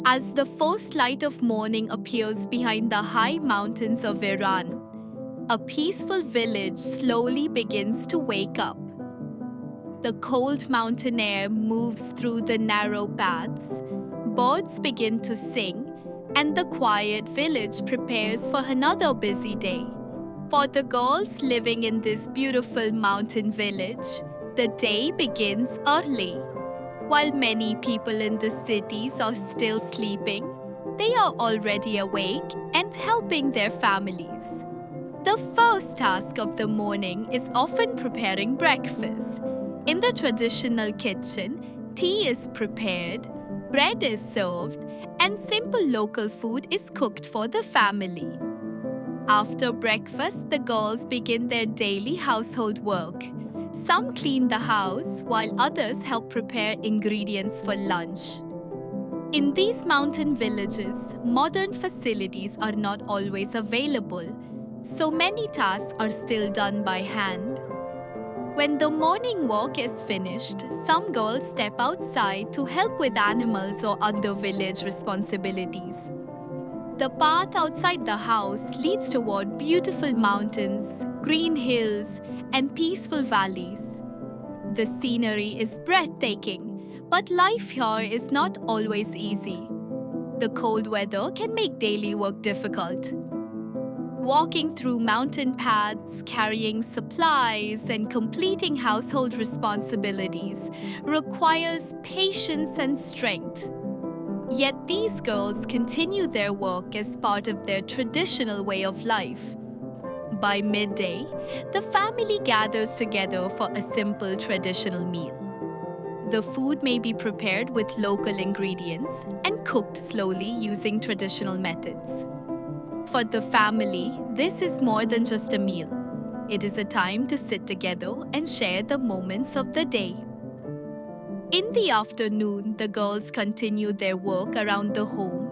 As the first light of morning appears behind the high mountains of Iran, a peaceful village slowly begins to wake up. The cold mountain air moves through the narrow paths, birds begin to sing, and the quiet village prepares for another busy day. For the girls living in this beautiful mountain village, the day begins early. While many people in the cities are still sleeping, they are already awake and helping their families. The first task of the morning is often preparing breakfast. In the traditional kitchen, tea is prepared, bread is served, and simple local food is cooked for the family. After breakfast, the girls begin their daily household work. Some clean the house, while others help prepare ingredients for lunch. In these mountain villages, modern facilities are not always available, so many tasks are still done by hand. When the morning work is finished, some girls step outside to help with animals or other village responsibilities. The path outside the house leads toward beautiful mountains, green hills, and peaceful valleys. The scenery is breathtaking, but life here is not always easy. The cold weather can make daily work difficult. Walking through mountain paths, carrying supplies, and completing household responsibilities requires patience and strength. Yet these girls continue their work as part of their traditional way of life. By midday, the family gathers together for a simple traditional meal. The food may be prepared with local ingredients and cooked slowly using traditional methods. For the family, this is more than just a meal. It is a time to sit together and share the moments of the day. In the afternoon, the girls continue their work around the home.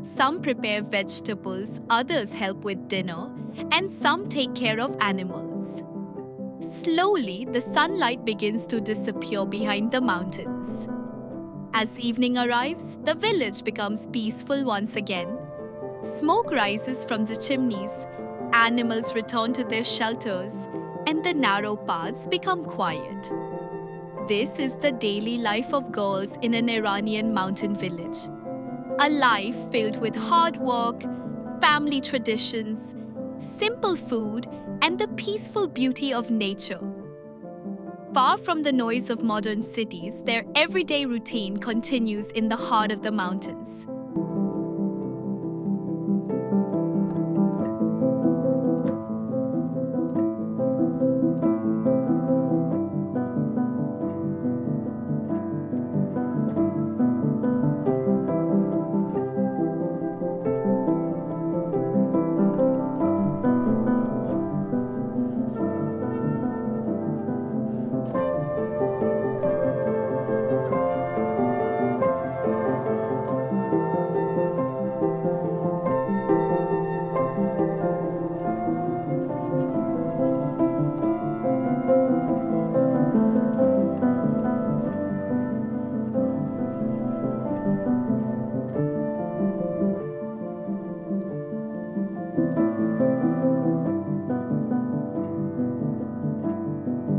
Some prepare vegetables, others help with dinner, and some take care of animals. Slowly, the sunlight begins to disappear behind the mountains. As evening arrives, the village becomes peaceful once again. Smoke rises from the chimneys, animals return to their shelters, and the narrow paths become quiet. This is the daily life of girls in an Iranian mountain village. A life filled with hard work, family traditions, simple food, and the peaceful beauty of nature. Far from the noise of modern cities, their everyday routine continues in the heart of the mountains.